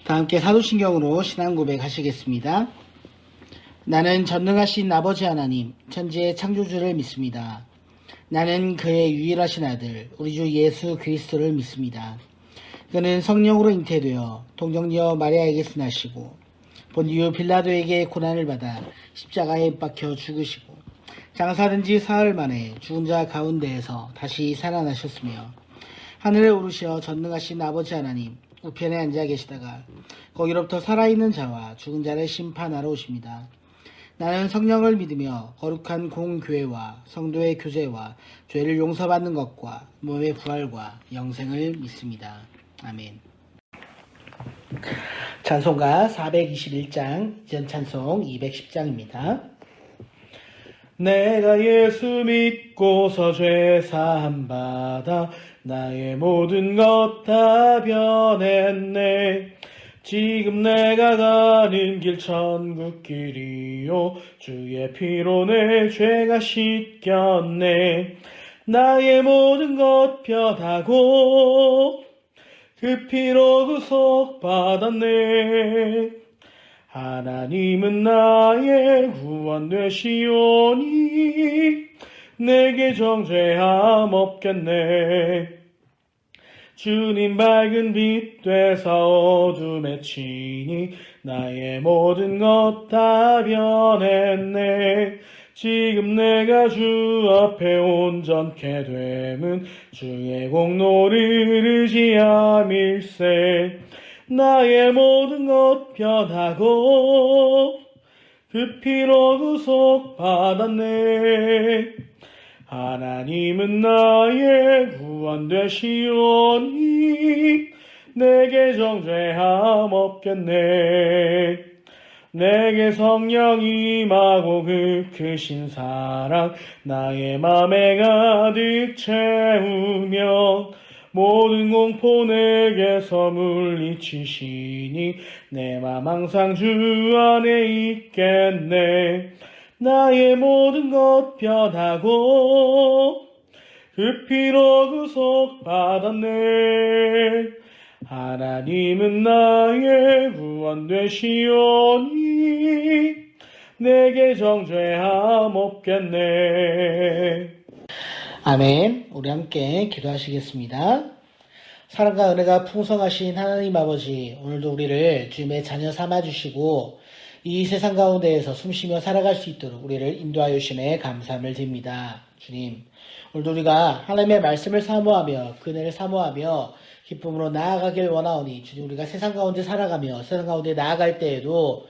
다 함께 사도신경으로 신앙 고백하시겠습니다. 나는 전능하신 아버지 하나님, 천지의 창조주를 믿습니다. 나는 그의 유일하신 아들, 우리 주 예수 그리스도를 믿습니다. 그는 성령으로 잉태되어 동정녀 마리아에게서 나시고 본디오 빌라도에게 고난을 받아 십자가에 박혀 죽으시고 장사된 지 사흘 만에 죽은 자 가운데에서 다시 살아나셨으며 하늘에 오르시어 전능하신 아버지 하나님 우편에 앉아 계시다가 거기로부터 살아있는 자와 죽은 자를 심판하러 오십니다. 나는 성령을 믿으며 거룩한 공교회와 성도의 교제와 죄를 용서받는 것과 몸의 부활과 영생을 믿습니다. 아멘. 찬송가 421장, 이전 찬송 210장입니다. 내가 예수 믿고서 죄 사함 받아 나의 모든 것 다 변했네. 지금 내가 가는 길 천국길이요 주의 피로 내 죄가 씻겼네. 나의 모든 것 변하고 그 피로 구속받았네. 하나님은 나의 구원 되시오니 내게 정죄함 없겠네. 주님 밝은 빛 되사 어둠에 치니 나의 모든 것 다 변했네. 지금 내가 주 앞에 온전케 됨은 주의 공로를 의지함일세. 나의 모든 것 변하고 그 피로 구속받았네. 하나님은 나의 구원 되시오니 내게 정죄함 없겠네. 내게 성령 임하고 그 크신 사랑 나의 맘에 가득 채우며 모든 공포 내게서 물리치시니 내 맘 항상 주 안에 있겠네. 나의 모든 것 변하고 그 피로 구속받았네. 하나님은 나의 구원 되시오니 내게 정죄함 없겠네. 아멘. 우리 함께 기도하시겠습니다. 사랑과 은혜가 풍성하신 하나님 아버지, 오늘도 우리를 주님의 자녀 삼아주시고 이 세상 가운데에서 숨쉬며 살아갈 수 있도록 우리를 인도하여 주심에 감사함을 드립니다. 주님, 오늘도 우리가 하나님의 말씀을 사모하며 그 은혜를 사모하며 기쁨으로 나아가길 원하오니 주님, 우리가 세상 가운데 살아가며 세상 가운데 나아갈 때에도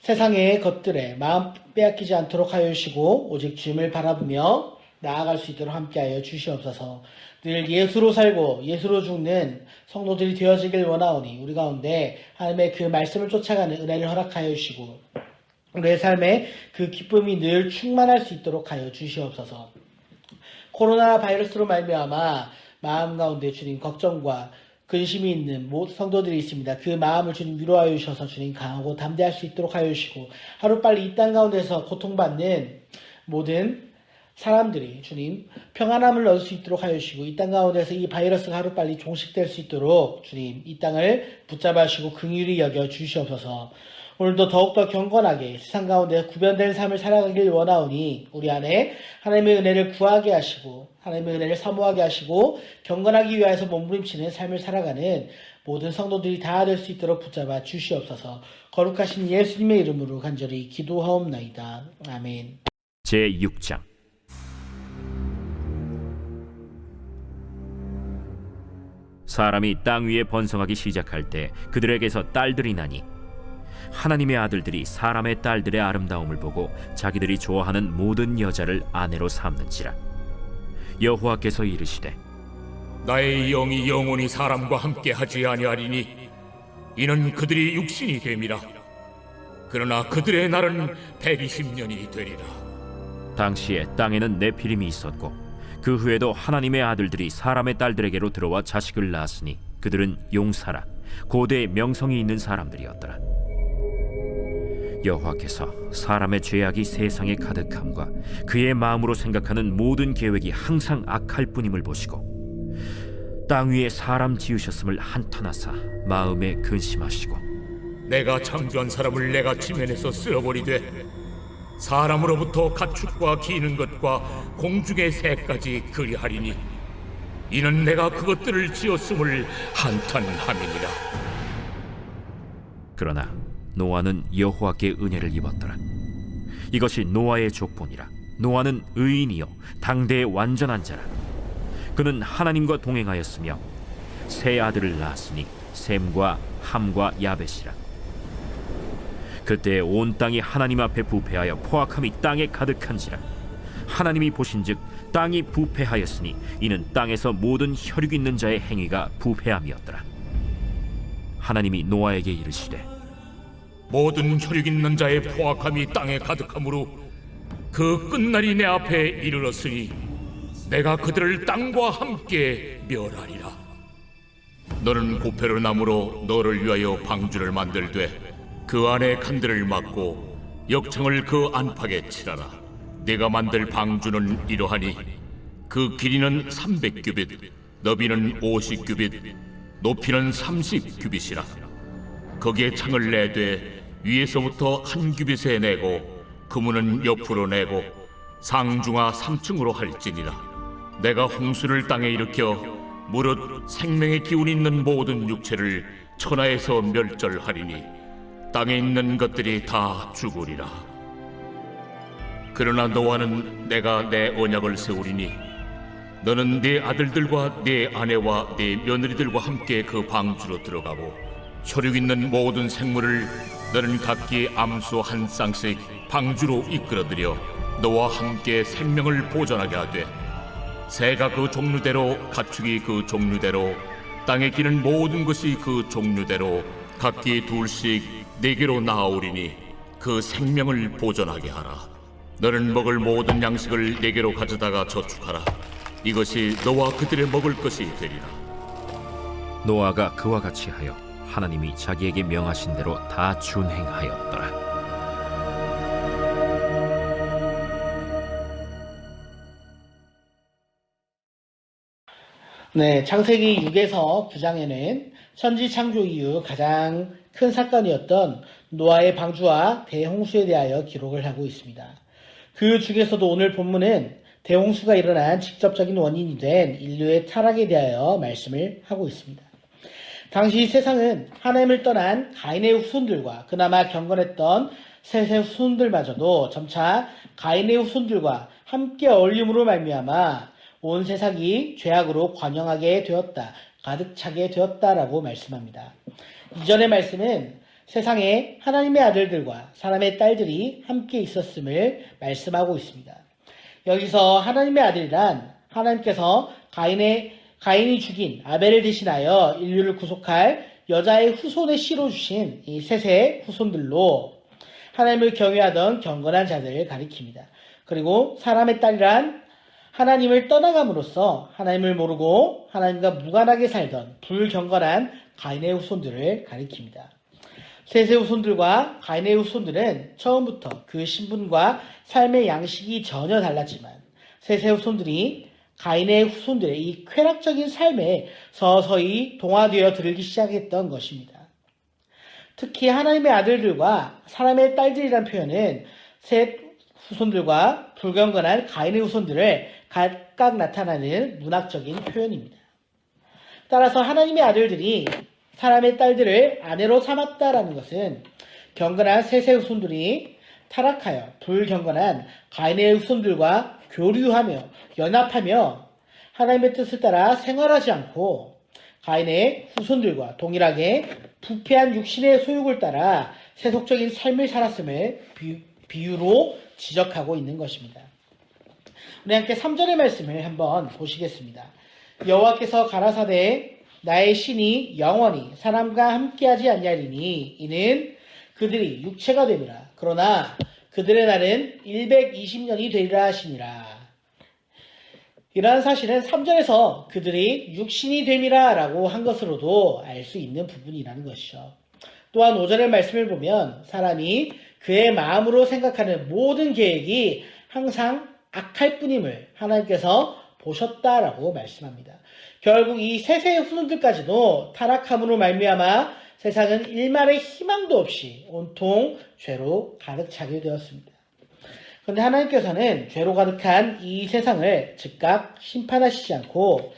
세상의 것들에 마음 빼앗기지 않도록 하여 주시고 오직 주님을 바라보며 나아갈 수 있도록 함께하여 주시옵소서. 늘 예수로 살고 예수로 죽는 성도들이 되어지길 원하오니 우리 가운데 하나님의 그 말씀을 쫓아가는 은혜를 허락하여 주시고 우리의 삶에 그 기쁨이 늘 충만할 수 있도록 하여 주시옵소서. 코로나 바이러스로 말미암아 마음 가운데 주님 걱정과 근심이 있는 모든 성도들이 있습니다. 그 마음을 주님 위로하여 주셔서 주님 강하고 담대할 수 있도록 하여 주시고 하루빨리 이 땅 가운데서 고통받는 모든 사람들이 주님 평안함을 얻을 수 있도록 하여 주시고 이 땅 가운데서 이 바이러스가 하루빨리 종식될 수 있도록 주님 이 땅을 붙잡아 주시고 긍휼히 여겨 주시옵소서. 오늘도 더욱더 경건하게 세상 가운데 구별된 삶을 살아가길 원하오니 우리 안에 하나님의 은혜를 구하게 하시고 하나님의 은혜를 사모하게 하시고 경건하기 위하여서 몸부림치는 삶을 살아가는 모든 성도들이 다 될 수 있도록 붙잡아 주시옵소서. 거룩하신 예수님의 이름으로 간절히 기도하옵나이다. 아멘. 제6장 사람이 땅 위에 번성하기 시작할 때 그들에게서 딸들이 나니 하나님의 아들들이 사람의 딸들의 아름다움을 보고 자기들이 좋아하는 모든 여자를 아내로 삼는지라. 여호와께서 이르시되 나의 영이 영원히 사람과 함께 하지 아니하리니 이는 그들이 육신이 됨이라. 그러나 그들의 날은 120년이 되리라. 당시에 땅에는 네피림이 있었고 그 후에도 하나님의 아들들이 사람의 딸들에게로 들어와 자식을 낳았으니 그들은 용사라 고대의 명성이 있는 사람들이었더라. 여호와께서 사람의 죄악이 세상에 가득함과 그의 마음으로 생각하는 모든 계획이 항상 악할 뿐임을 보시고 땅 위에 사람 지으셨음을 한탄하사 마음에 근심하시고 내가 창조한 사람을 내가 지면에서 쓸어버리되 사람으로부터 가축과 기는 것과 공중의 새까지 그리하리니 이는 내가 그것들을 지었음을 한탄함이니라. 그러나 노아는 여호와께 은혜를 입었더라. 이것이 노아의 족본이라. 노아는 의인이요 당대의 완전한 자라. 그는 하나님과 동행하였으며 세 아들을 낳았으니 셈과 함과 야벳이라. 그때 온 땅이 하나님 앞에 부패하여 포악함이 땅에 가득한지라. 하나님이 보신즉 땅이 부패하였으니 이는 땅에서 모든 혈육 있는 자의 행위가 부패함이었더라. 하나님이 노아에게 이르시되 모든 혈육 있는 자의 포악함이 땅에 가득하므로 그 끝날이 내 앞에 이르렀으니 내가 그들을 땅과 함께 멸하리라. 너는 고페르 나무로 너를 위하여 방주를 만들되 그 안에 칸들을 막고 역청을 그 안팎에 칠하라. 네가 만들 방주는 이러하니 그 길이는 300규빗, 너비는 50규빗, 높이는 30규빗이라. 거기에 창을 내되 위에서부터 한 규빗에 내고 그문은 옆으로 내고 상중하 3층으로 할지니라. 내가 홍수를 땅에 일으켜 무릇 생명의 기운 있는 모든 육체를 천하에서 멸절하리니 땅에 있는 것들이 다 죽으리라. 그러나 노아는 내가 내 언약을 세우리니 너는 네 아들들과 네 아내와 네 며느리들과 함께 그 방주로 들어가고 혈육 있는 모든 생물을 너는 각기 암소 한 쌍씩 방주로 이끌어들여 너와 함께 생명을 보존하게 하되 새가 그 종류대로 가축이 그 종류대로 땅에 기는 모든 것이 그 종류대로 각기 둘씩 네게로 나아오리니 그 생명을 보존하게 하라. 너는 먹을 모든 양식을 네게로 가져다가 저축하라. 이것이 너와 그들의 먹을 것이 되리라. 노아가 그와 같이 하여 하나님이 자기에게 명하신 대로 다 준행하였더라. 네, 창세기 6에서 9장에는 천지 창조 이후 가장 큰 사건이었던 노아의 방주와 대홍수에 대하여 기록을 하고 있습니다. 그 중에서도 오늘 본문은 대홍수가 일어난 직접적인 원인이 된 인류의 타락에 대하여 말씀을 하고 있습니다. 당시 세상은 하나님을 떠난 가인의 후손들과 그나마 경건했던 셋의 후손들마저도 점차 가인의 후손들과 함께 어울림으로 말미암아 온 세상이 죄악으로 관영하게 되었다, 가득 차게 되었다라고 말씀합니다. 이전의 말씀은 세상에 하나님의 아들들과 사람의 딸들이 함께 있었음을 말씀하고 있습니다. 여기서 하나님의 아들이란 하나님께서 가인이 죽인 아벨을 대신하여 인류를 구속할 여자의 후손의 씨로 주신 이 셋의 후손들로 하나님을 경외하던 경건한 자들을 가리킵니다. 그리고 사람의 딸이란 하나님을 떠나감으로써 하나님을 모르고 하나님과 무관하게 살던 불경건한 가인의 후손들을 가리킵니다. 셋의 후손들과 가인의 후손들은 처음부터 그 신분과 삶의 양식이 전혀 달랐지만 셋의 후손들이 가인의 후손들의 이 쾌락적인 삶에 서서히 동화되어 들기 시작했던 것입니다. 특히 하나님의 아들들과 사람의 딸들이란 표현은 셋 후손들과 불경건한 가인의 후손들을 각각 나타나는 문학적인 표현입니다. 따라서 하나님의 아들들이 사람의 딸들을 아내로 삼았다라는 것은 경건한 셋의 후손들이 타락하여 불경건한 가인의 후손들과 교류하며 연합하며 하나님의 뜻을 따라 생활하지 않고 가인의 후손들과 동일하게 부패한 육신의 소욕을 따라 세속적인 삶을 살았음을 비유로 지적하고 있는 것입니다. 우리 함께 3절의 말씀을 한번 보시겠습니다. 여호와께서 가라사대 나의 신이 영원히 사람과 함께하지 아니하리니 이는 그들이 육체가 됨이라. 그러나 그들의 날은 120년이 되리라 하시니라. 이러한 사실은 3절에서 그들이 육신이 됨이라 라고 한 것으로도 알 수 있는 부분이라는 것이죠. 또한 5절의 말씀을 보면 사람이 그의 마음으로 생각하는 모든 계획이 항상 악할 뿐임을 하나님께서 보셨다라고 말씀합니다. 결국 이 셋의 후손들까지도 타락함으로 말미암아 세상은 일말의 희망도 없이 온통 죄로 가득 차게 되었습니다. 그런데 하나님께서는 죄로 가득한 이 세상을 즉각 심판하시지 않고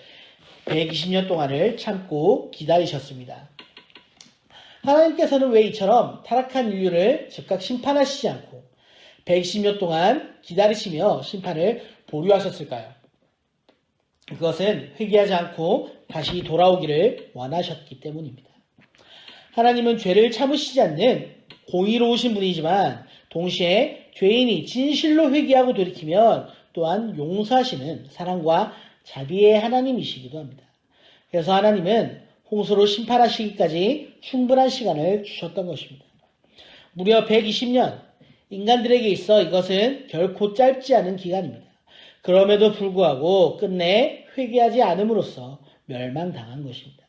120년 동안을 참고 기다리셨습니다. 하나님께서는 왜 이처럼 타락한 인류를 즉각 심판하시지 않고 120년 동안 기다리시며 심판을 보류하셨을까요? 그것은 회개하지 않고 다시 돌아오기를 원하셨기 때문입니다. 하나님은 죄를 참으시지 않는 공의로우신 분이지만 동시에 죄인이 진실로 회개하고 돌이키면 또한 용서하시는 사랑과 자비의 하나님이시기도 합니다. 그래서 하나님은 홍수로 심판하시기까지 충분한 시간을 주셨던 것입니다. 무려 120년, 인간들에게 있어 이것은 결코 짧지 않은 기간입니다. 그럼에도 불구하고 끝내 회개하지 않음으로써 멸망당한 것입니다.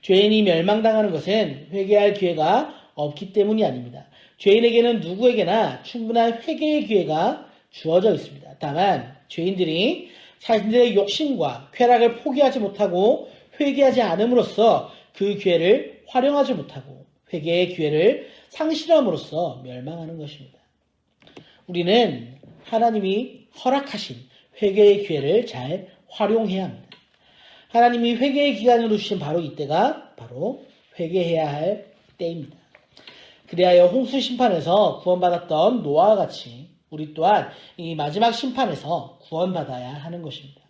죄인이 멸망당하는 것은 회개할 기회가 없기 때문이 아닙니다. 죄인에게는 누구에게나 충분한 회개의 기회가 주어져 있습니다. 다만 죄인들이 자신들의 욕심과 쾌락을 포기하지 못하고 회개하지 않음으로써 그 기회를 활용하지 못하고 회개의 기회를 상실함으로써 멸망하는 것입니다. 우리는 하나님이 허락하신 회개의 기회를 잘 활용해야 합니다. 하나님이 회개의 기간으로 주신 바로 이때가 바로 회개해야 할 때입니다. 그리하여 홍수 심판에서 구원받았던 노아와 같이 우리 또한 이 마지막 심판에서 구원받아야 하는 것입니다.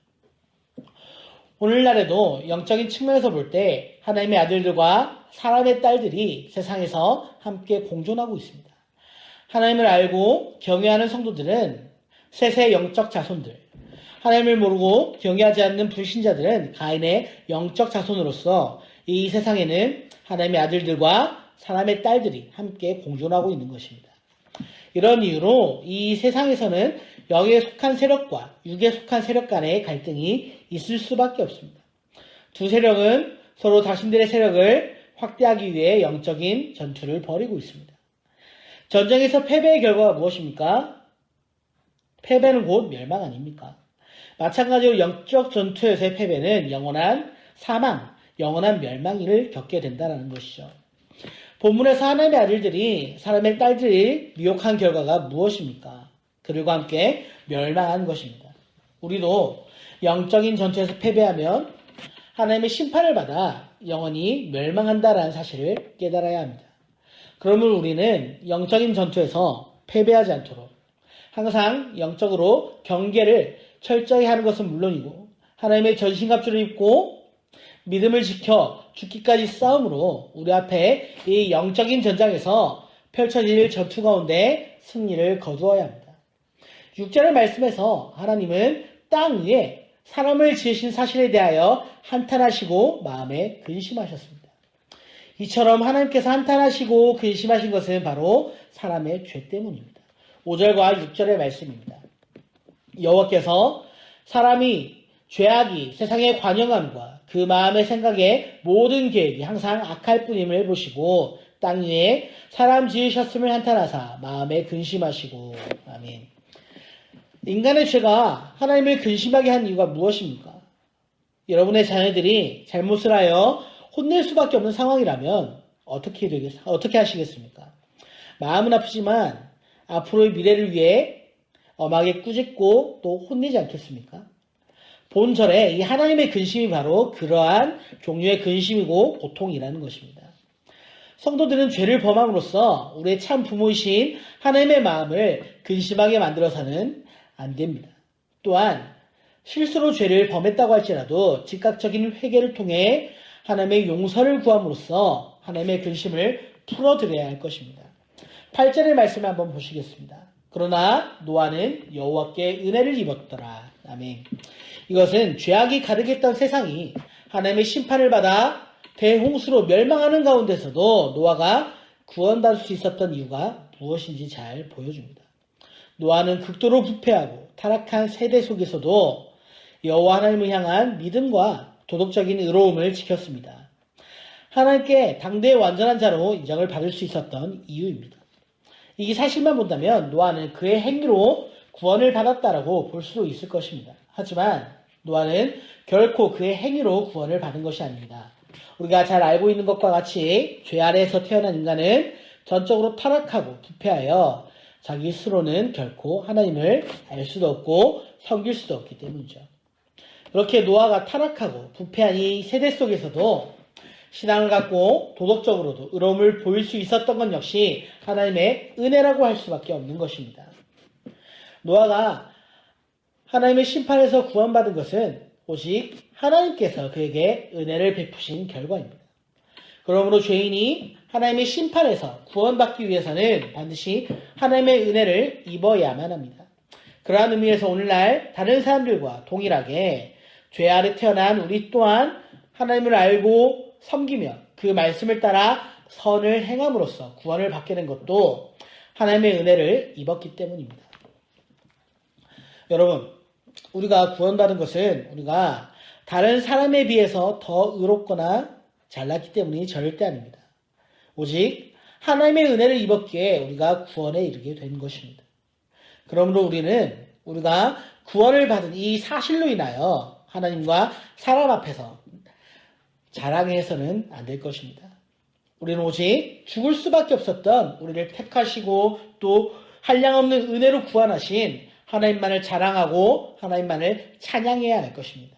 오늘날에도 영적인 측면에서 볼 때 하나님의 아들들과 사람의 딸들이 세상에서 함께 공존하고 있습니다. 하나님을 알고 경외하는 성도들은 셋의 영적 자손들, 하나님을 모르고 경외하지 않는 불신자들은 가인의 영적 자손으로서 이 세상에는 하나님의 아들들과 사람의 딸들이 함께 공존하고 있는 것입니다. 이런 이유로 이 세상에서는 영에 속한 세력과 육에 속한 세력 간의 갈등이 있을 수밖에 없습니다. 두 세력은 서로 자신들의 세력을 확대하기 위해 영적인 전투를 벌이고 있습니다. 전쟁에서 패배의 결과가 무엇입니까? 패배는 곧 멸망 아닙니까? 마찬가지로 영적 전투에서의 패배는 영원한 사망, 영원한 멸망을 겪게 된다는 것이죠. 본문에서 하나님의 아들들이 사람의 딸들을 미혹한 결과가 무엇입니까? 그들과 함께 멸망한 것입니다. 우리도 영적인 전투에서 패배하면 하나님의 심판을 받아 영원히 멸망한다라는 사실을 깨달아야 합니다. 그러면 우리는 영적인 전투에서 패배하지 않도록 항상 영적으로 경계를 철저히 하는 것은 물론이고 하나님의 전신갑주를 입고 믿음을 지켜 죽기까지 싸움으로 우리 앞에 이 영적인 전장에서 펼쳐질 전투 가운데 승리를 거두어야 합니다. 6절의 말씀에서 하나님은 땅 위에 사람을 지으신 사실에 대하여 한탄하시고 마음에 근심하셨습니다. 이처럼 하나님께서 한탄하시고 근심하신 것은 바로 사람의 죄 때문입니다. 5절과 6절의 말씀입니다. 여호와께서 사람이 죄악이 세상의 관영함과 그 마음의 생각의 모든 계획이 항상 악할 뿐임을 보시고 땅 위에 사람 지으셨음을 한탄하사 마음에 근심하시고. 아멘. 인간의 죄가 하나님을 근심하게 한 이유가 무엇입니까? 여러분의 자녀들이 잘못을 하여 혼낼 수밖에 없는 상황이라면 어떻게 하시겠습니까? 마음은 아프지만 앞으로의 미래를 위해 엄하게 꾸짖고 또 혼내지 않겠습니까? 본절에 이 하나님의 근심이 바로 그러한 종류의 근심이고 고통이라는 것입니다. 성도들은 죄를 범함으로써 우리의 참 부모이신 하나님의 마음을 근심하게 만들어서는 안 됩니다. 또한 실수로 죄를 범했다고 할지라도 즉각적인 회개를 통해 하나님의 용서를 구함으로써 하나님의 근심을 풀어드려야 할 것입니다. 8절의 말씀을 한번 보시겠습니다. 그러나 노아는 여호와께 은혜를 입었더라. 아멘. 이것은 죄악이 가득했던 세상이 하나님의 심판을 받아 대홍수로 멸망하는 가운데서도 노아가 구원받을 수 있었던 이유가 무엇인지 잘 보여줍니다. 노아는 극도로 부패하고 타락한 세대 속에서도 여호와 하나님을 향한 믿음과 도덕적인 의로움을 지켰습니다. 하나님께 당대의 완전한 자로 인정을 받을 수 있었던 이유입니다. 이 사실만 본다면 노아는 그의 행위로 구원을 받았다라고 볼 수도 있을 것입니다. 하지만 노아는 결코 그의 행위로 구원을 받은 것이 아닙니다. 우리가 잘 알고 있는 것과 같이 죄 아래에서 태어난 인간은 전적으로 타락하고 부패하여 자기 스스로는 결코 하나님을 알 수도 없고 섬길 수도 없기 때문이죠. 그렇게 노아가 타락하고 부패한 이 세대 속에서도 신앙을 갖고 도덕적으로도 의로움을 보일 수 있었던 건 역시 하나님의 은혜라고 할 수밖에 없는 것입니다. 노아가 하나님의 심판에서 구원받은 것은 오직 하나님께서 그에게 은혜를 베푸신 결과입니다. 그러므로 죄인이 하나님의 심판에서 구원받기 위해서는 반드시 하나님의 은혜를 입어야만 합니다. 그러한 의미에서 오늘날 다른 사람들과 동일하게 죄 아래 태어난 우리 또한 하나님을 알고 섬기며 그 말씀을 따라 선을 행함으로써 구원을 받게 된 것도 하나님의 은혜를 입었기 때문입니다. 여러분, 우리가 구원받은 것은 우리가 다른 사람에 비해서 더 의롭거나 잘났기 때문이 절대 아닙니다. 오직 하나님의 은혜를 입었기에 우리가 구원에 이르게 된 것입니다. 그러므로 우리가 구원을 받은 이 사실로 인하여 하나님과 사람 앞에서 자랑해서는 안 될 것입니다. 우리는 오직 죽을 수밖에 없었던 우리를 택하시고 또 한량없는 은혜로 구원하신 하나님만을 자랑하고 하나님만을 찬양해야 할 것입니다.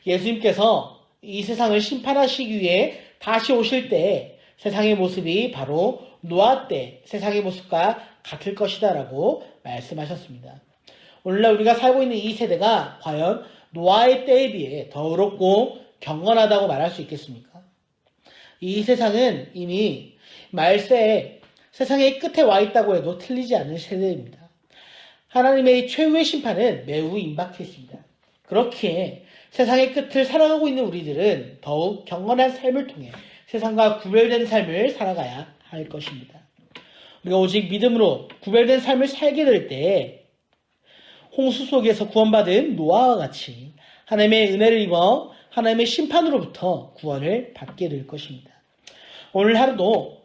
예수님께서 이 세상을 심판하시기 위해 다시 오실 때 세상의 모습이 바로 노아 때 세상의 모습과 같을 것이다 라고 말씀하셨습니다. 오늘날 우리가 살고 있는 이 세대가 과연 노아의 때에 비해 더 의롭고 경건하다고 말할 수 있겠습니까? 이 세상은 이미 말세에 세상의 끝에 와 있다고 해도 틀리지 않은 세대입니다. 하나님의 최후의 심판은 매우 임박해 있습니다. 그렇기에 세상의 끝을 살아가고 있는 우리들은 더욱 경건한 삶을 통해 세상과 구별된 삶을 살아가야 할 것입니다. 우리가 오직 믿음으로 구별된 삶을 살게 될 때 홍수 속에서 구원받은 노아와 같이 하나님의 은혜를 입어 하나님의 심판으로부터 구원을 받게 될 것입니다. 오늘 하루도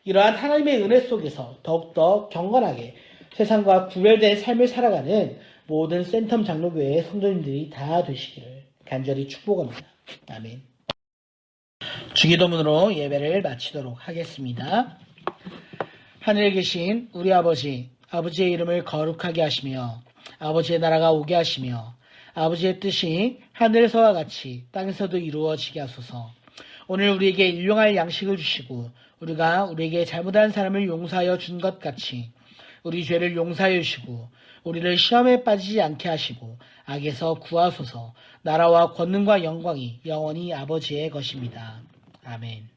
이러한 하나님의 은혜 속에서 더욱더 경건하게 세상과 구별된 삶을 살아가는 모든 센텀 장로교회의 성도님들이 다 되시기를 간절히 축복합니다. 아멘. 주기도문으로 예배를 마치도록 하겠습니다. 하늘에 계신 우리 아버지, 아버지의 이름을 거룩하게 하시며 아버지의 나라가 오게 하시며 아버지의 뜻이 하늘에서와 같이 땅에서도 이루어지게 하소서. 오늘 우리에게 일용할 양식을 주시고 우리가 우리에게 잘못한 사람을 용서하여 준 것 같이 우리 죄를 용서하여 주시고 우리를 시험에 빠지지 않게 하시고 악에서 구하소서. 나라와 권능과 영광이 영원히 아버지의 것입니다. 아멘.